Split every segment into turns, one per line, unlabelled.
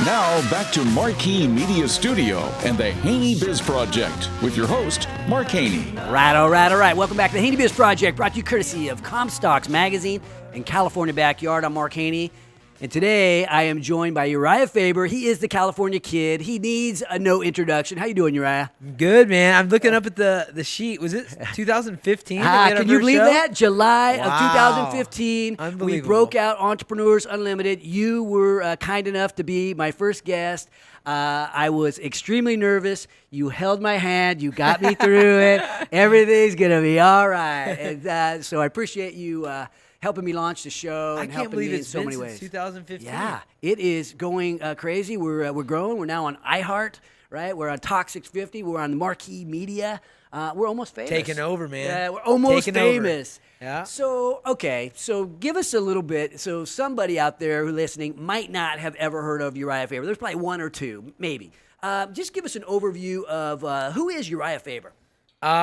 Now, back to Marquee Media Studio and the HaneyBiz Project with your host, Mark Haney.
All right. Welcome back to the HaneyBiz Project, brought to you courtesy of Comstocks Magazine and California Backyard. I'm Mark Haney, and today I am joined by Urijah Faber. He is the California kid. He needs no introduction. How you doing, Urijah?
Good, man. I'm looking up at the sheet. Was it 2015?
Can you believe that? July of 2015.
Unbelievable.
We broke out Entrepreneurs Unlimited. You were kind enough to be my first guest. I was extremely nervous. You held my hand. You got me through it. Everything's going to be all right. And, so I appreciate you helping me launch the show and helping me in so many ways.
2015.
Yeah, it is going crazy. We're growing. We're now on iHeart, right? We're on Talk 650. We're on the Marquee Media. We're almost famous.
Taking over, man.
Yeah, we're almost famous.
Yeah.
So, okay. So give us a little bit. So somebody out there who's listening might not have ever heard of Urijah Faber. There's probably one or two, maybe. Just give us an overview of who is Urijah Faber?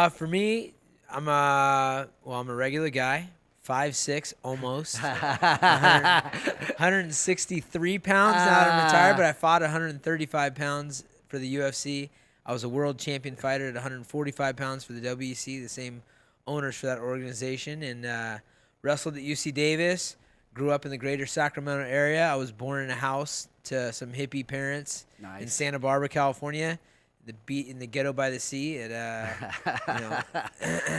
For me, I'm a regular guy. 5'6", almost. 163 pounds now that I'm retired, but I fought 135 pounds for the UFC. I was a world champion fighter at 145 pounds for the WEC, the same owners for that organization, and wrestled at UC Davis, grew up in the greater Sacramento area. I was born in a house to some hippie parents in Santa Barbara, California, in the ghetto by the sea at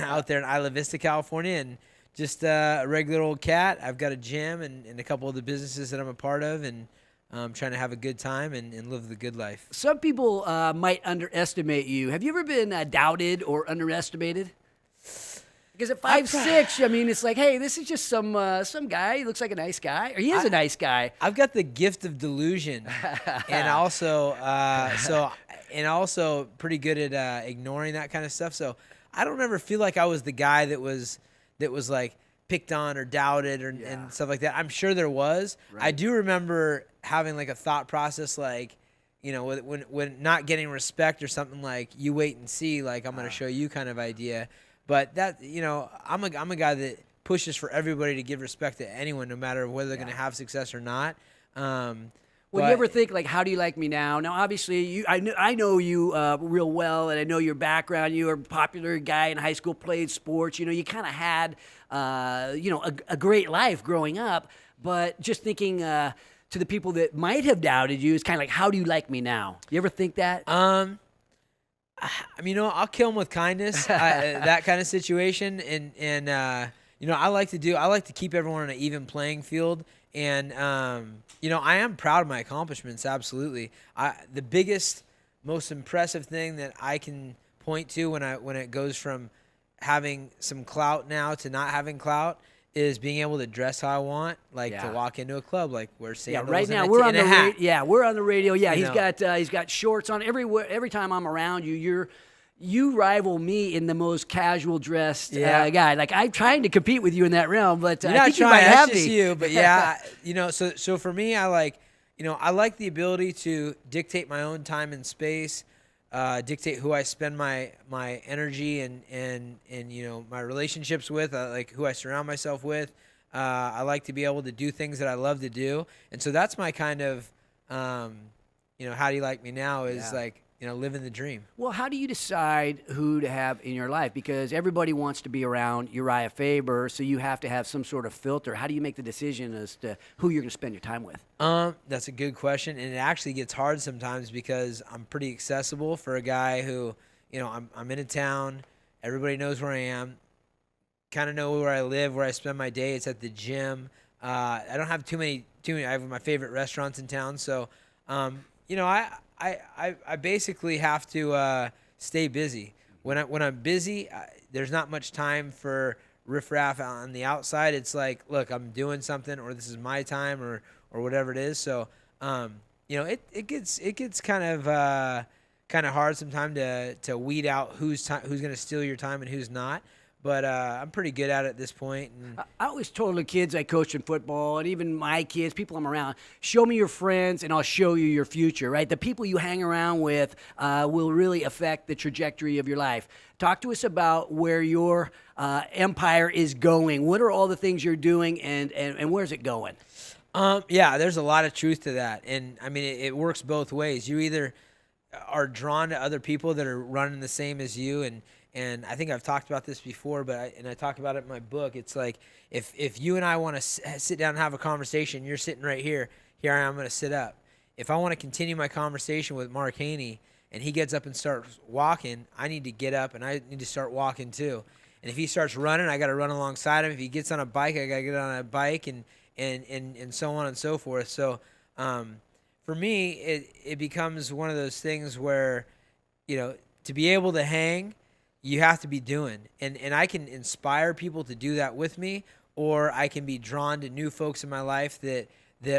out there in Isla Vista, California, and just a regular old cat. I've got a gym and a couple of the businesses that I'm a part of, and trying to have a good time and live the good life.
Some people might underestimate you. Have you ever been doubted or underestimated? Because at 5'6", I mean, it's like, hey, this is just some guy. He looks like a nice guy, or he is a nice guy.
I've got the gift of delusion, and also pretty good at ignoring that kind of stuff. So I don't ever feel like I was the guy that was like picked on or doubted and stuff like that. I'm sure there was. Right. I do remember having like a thought process, like, you know, when not getting respect or something, like, you wait and see, like, I'm going to show you kind of idea. But that, you know, I'm a guy that pushes for everybody to give respect to anyone, no matter whether they're going to have success or not.
Well, you ever think, like, how do you like me now? Now, obviously, I know you real well, and I know your background. You were a popular guy in high school, played sports. You know, you kind of had, a great life growing up. But just thinking to the people that might have doubted you, is kind of like, how do you like me now? You ever think that?
I mean, I'll kill them with kindness, that kind of situation. And I like to keep everyone on an even playing field. And, I am proud of my accomplishments, absolutely. The biggest, most impressive thing that I can point to when it goes from having some clout now to not having clout is being able to dress how I want, to walk into a club, like we're sandals.
Yeah, right now we're on the radio. Yeah, he's got shorts on every time I'm around you. You rival me in the most casual dressed guy. Like, I'm trying to compete with you in that realm, but I think you might have me.
You, but yeah, so for me, I like the ability to dictate my own time and space, dictate who I spend my energy and my relationships with, like who I surround myself with. I like to be able to do things that I love to do, and so that's my kind of, how do you like me now is like. Living the dream. Well,
how do you decide who to have in your life? Because everybody wants to be around Urijah Faber, so you have to have some sort of filter. How do you make the decision as to who you're going to spend your time with?
That's a good question, and it actually gets hard sometimes because I'm pretty accessible for a guy who, I'm in a town, everybody knows where I am, kind of know where I live, where I spend my day. It's at the gym. I don't have too many. I have my favorite restaurants in town, so I basically have to stay busy. When I'm busy, there's not much time for riffraff on the outside. It's like, look, I'm doing something, or this is my time, or whatever it is. So, it gets kind of hard sometimes to weed out who's going to steal your time and who's not. But I'm pretty good at it at this point. And
I always told the kids I coach in football, and even my kids, people I'm around, show me your friends, and I'll show you your future, right? The people you hang around with will really affect the trajectory of your life. Talk to us about where your empire is going. What are all the things you're doing, and where's it going?
Yeah, there's a lot of truth to that. And I mean, it works both ways. You either are drawn to other people that are running the same as you. And I think I've talked about this before, but I talk about it in my book. It's like, if you and I want to sit down and have a conversation, you're sitting right here, here I am going to sit up. If I want to continue my conversation with Mark Haney and he gets up and starts walking, I need to get up and I need to start walking too. And if he starts running, I got to run alongside him. If he gets on a bike, I got to get on a bike and so on and so forth. So for me, it becomes one of those things where, to be able to hang, you have to be doing. And I can inspire people to do that with me, or I can be drawn to new folks in my life that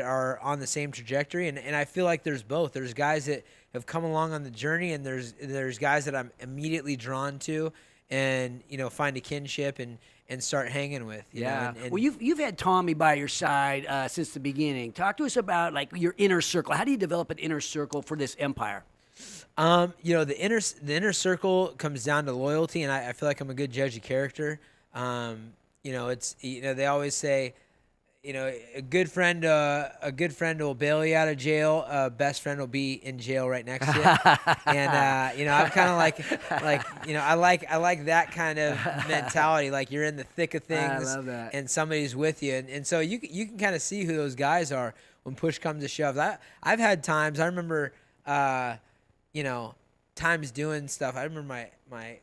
are on the same trajectory. And I feel like there's both. There's guys that have come along on the journey, and there's guys that I'm immediately drawn to and, find a kinship and start hanging with. You know?
Well, you've had Tommy by your side since the beginning. Talk to us about like your inner circle. How do you develop an inner circle for this empire?
The inner circle comes down to loyalty, and I feel like I'm a good judge of character. They always say, a good friend will bail you out of jail. Best friend will be in jail right next to you. And I'm kind of I like that kind of mentality. Like you're in the thick of things,
I love that.
And somebody's with you, and so you can kind of see who those guys are when push comes to shove. I've had times. I remember, times doing stuff. I remember my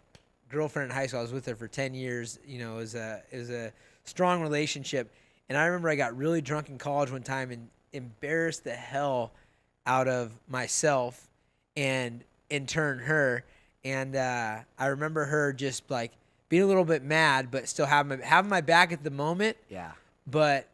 girlfriend in high school. I was with her for 10 years. It was a strong relationship. And I remember I got really drunk in college one time and embarrassed the hell out of myself and in turn her. And I remember her just like being a little bit mad, but still having my back at the moment.
Yeah.
But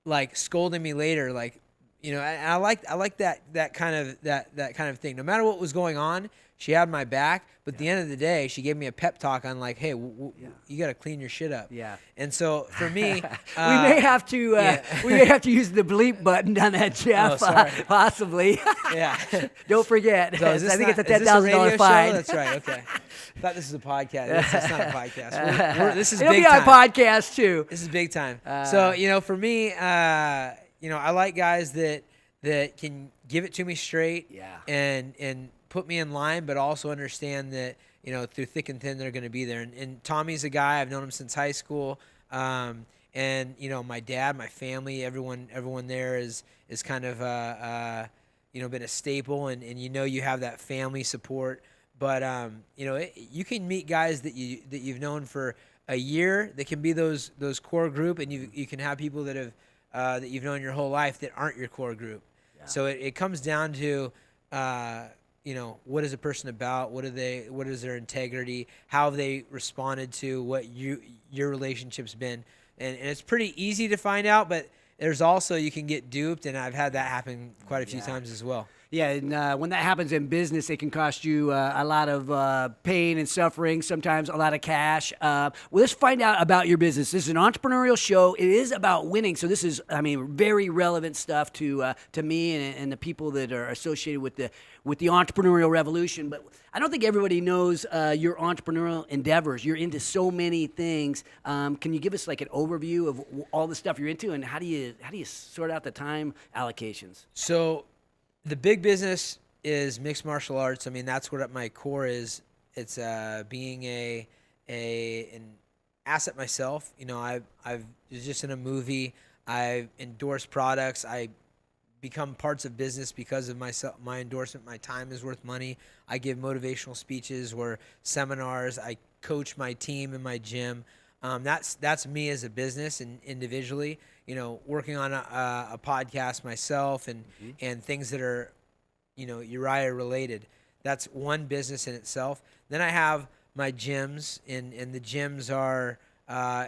like scolding me later, like, and I like that kind of thing. No matter what was going on, she had my back. But at the end of the day, she gave me a pep talk on like, hey, you got to clean your shit up.
Yeah.
And so for me,
we may have to use the bleep button on that, Jeff. Possibly.
Yeah.
Don't forget.
So
I think it's a $10,000 fine.
That's right. Okay. I thought this was a podcast. It's not a podcast. This is
It'll
big
be
time.
on podcast too.
This is big time. So for me, I like guys that can give it to me straight.
Yeah.
And put me in line, but also understand that, through thick and thin, they're going to be there. And Tommy's a guy, I've known him since high school. And, my dad, my family, everyone there is kind of, been a staple and you have that family support. But, you can meet guys that you've known for a year that can be those core group, and you can have people that have, that you've known your whole life that aren't your core group. Yeah. So it comes down to, what is a person about? What is their integrity? How have they responded to what your relationship's been? And it's pretty easy to find out, but there's also, you can get duped, and I've had that happen quite a few times as well.
Yeah, and when that happens in business, it can cost you a lot of pain and suffering, sometimes a lot of cash. Well, let's find out about your business. This is an entrepreneurial show. It is about winning, so this is, very relevant stuff to me and the people that are associated with the entrepreneurial revolution. But I don't think everybody knows your entrepreneurial endeavors. You're into so many things. Can you give us like an overview of all the stuff you're into, and how do you sort out the time allocations?
So the big business is mixed martial arts. That's what at my core is. It's being an asset myself. I was just in a movie. I've endorsed products. I become parts of business because of my endorsement. My time is worth money. I give motivational speeches or seminars. I coach my team in my gym. That's me as a business and individually. Working on a podcast myself and things that are, Urijah related. That's one business in itself. Then I have my gyms, and the gyms are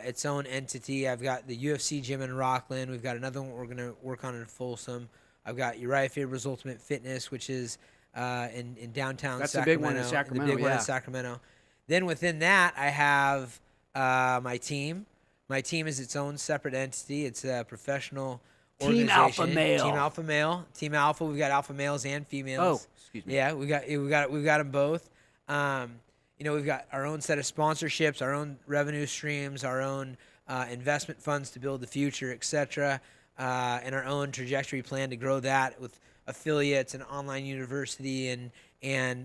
its own entity. I've got the UFC Gym in Rocklin. We've got another one we're going to work on in Folsom. I've got Urijah Faber's Ultimate Fitness, which is in downtown Sacramento.
That's the big one in Sacramento.
The big one in Sacramento. Then within that, I have my team. My team is its own separate entity. It's a professional organization.
Team Alpha Male.
Team Alpha Male. Team Alpha. We've got alpha males and females.
Oh, excuse me.
Yeah, we've got them both. We've got our own set of sponsorships, our own revenue streams, our own investment funds to build the future, etc. and our own trajectory plan to grow that with affiliates and online university and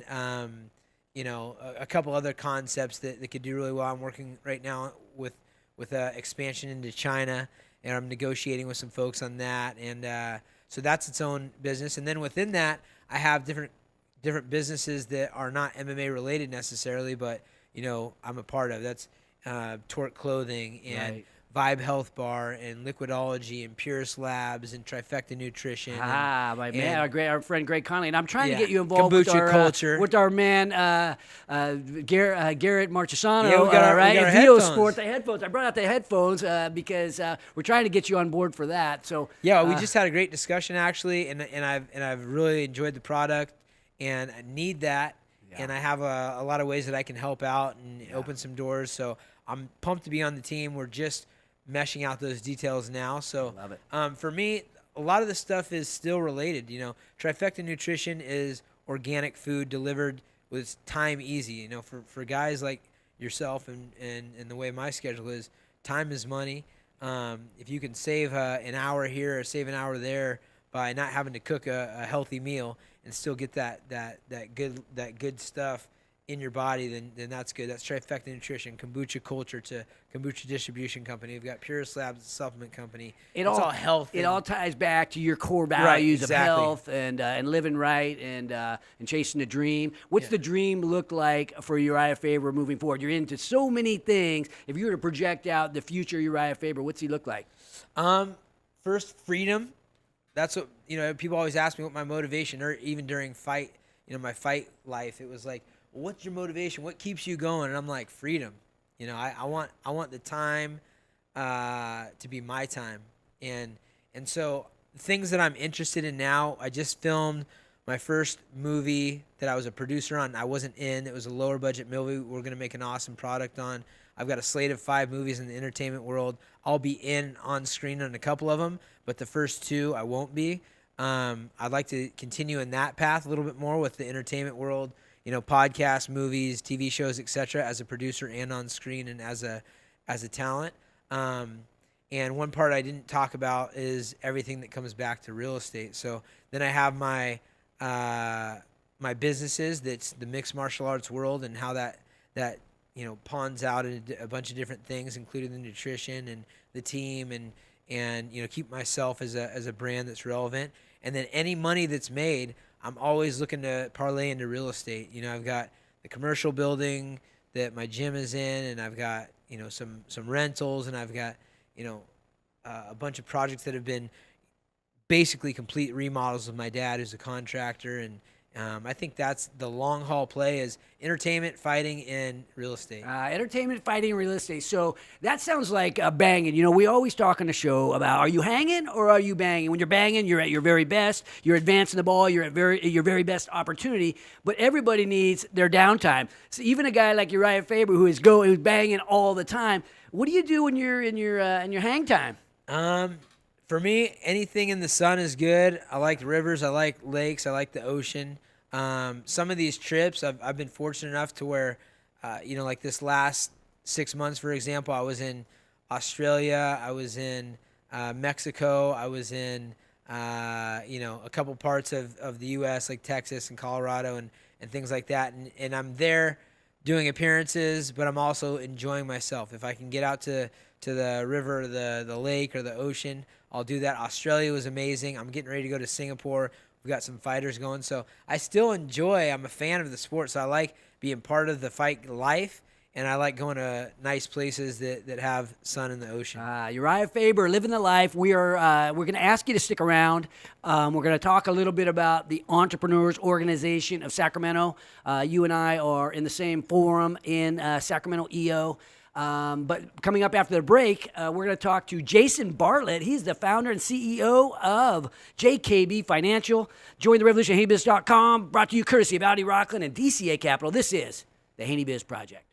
a couple other concepts that could do really well. I'm working right now with expansion into China, and I'm negotiating with some folks on that. And so that's its own business. And then within that, I have different businesses that are not MMA related necessarily, but I'm a part of. That's Torque Clothing and Vibe Health Bar and Liquidology and Purist Labs and Trifecta Nutrition.
Our friend Greg Conley. And I'm trying to get you involved
Kombucha
with our man Garrett Marchesano.
Yeah, we got our
Vito
headphones.
Sport, the headphones. I brought out the headphones because we're trying to get you on board for that. So
yeah, we just had a great discussion actually, and I've really enjoyed the product, and I need that. Yeah. And I have a lot of ways that I can help out and open some doors. So I'm pumped to be on the team. We're just meshing out those details now. So
love it.
For me, a lot of the stuff is still related. Trifecta Nutrition is organic food delivered with time easy. For guys like yourself and the way my schedule is, time is money. If you can save an hour here or save an hour there by not having to cook a healthy meal and still get that good stuff in your body, then that's good. That's Trifecta Nutrition, Kombucha Culture to Kombucha Distribution Company. We've got Purist Labs, a supplement company. It's all health.
It all ties back to your core values of health and living right and chasing the dream. What's the dream look like for Urijah Faber moving forward? You're into so many things. If you were to project out the future Urijah Faber, what's he look like?
First, freedom. That's what people always ask me what my motivation, or even during my fight life, it was like, what's your motivation? What keeps you going? And I'm like, freedom. I want the time to be my time. And so the things that I'm interested in now, I just filmed my first movie that I was a producer on. I wasn't in. It was a lower budget movie we're going to make an awesome product on. I've got a slate of 5 movies in the entertainment world. I'll be on screen on a couple of them, but the first 2 I won't be. I'd like to continue in that path a little bit more with the entertainment world. Podcasts, movies, TV shows, etc., as a producer and on screen and as a talent. And one part I didn't talk about is everything that comes back to real estate. So then I have my businesses, that's the mixed martial arts world, and how that pawns out into a bunch of different things, including the nutrition and the team and keep myself as a brand that's relevant. And then any money that's made, I'm always looking to parlay into real estate. I've got the commercial building that my gym is in, and I've got, some rentals, and I've got, a bunch of projects that have been basically complete remodels with my dad, who's a contractor. And I think that's the long haul play, is entertainment, fighting, and real estate.
Entertainment, fighting, and real estate. So that sounds like banging. We always talk on the show about, are you hanging or are you banging? When you're banging, you're at your very best. You're advancing the ball. You're at your very best opportunity. But everybody needs their downtime. So even a guy like Urijah Faber, who's banging all the time. What do you do when you're in your hang time?
For me, anything in the sun is good. I like rivers. I like lakes. I like the ocean. Some of these trips, I've been fortunate enough to where, like this last 6 months, for example, I was in Australia. I was in Mexico. I was in, a couple parts of the U.S., like Texas and Colorado and things like that. And I'm there doing appearances, but I'm also enjoying myself. If I can get out to the river, or the lake, or the ocean, I'll do that. Australia was amazing. I'm getting ready to go to Singapore. We've got some fighters going. So I still I'm a fan of the sport, so I like being part of the fight life, and I like going to nice places that have sun in the ocean.
Urijah Faber, living the life. We're going to ask you to stick around. We're going to talk a little bit about the Entrepreneurs Organization of Sacramento. You and I are in the same forum in Sacramento EO. But coming up after the break, we're going to talk to Jason Bartlett. He's the founder and CEO of JKB Financial. Join the revolution at HaneyBiz.com. Brought to you courtesy of Audi Rocklin and DCA Capital. This is the HaneyBiz Project.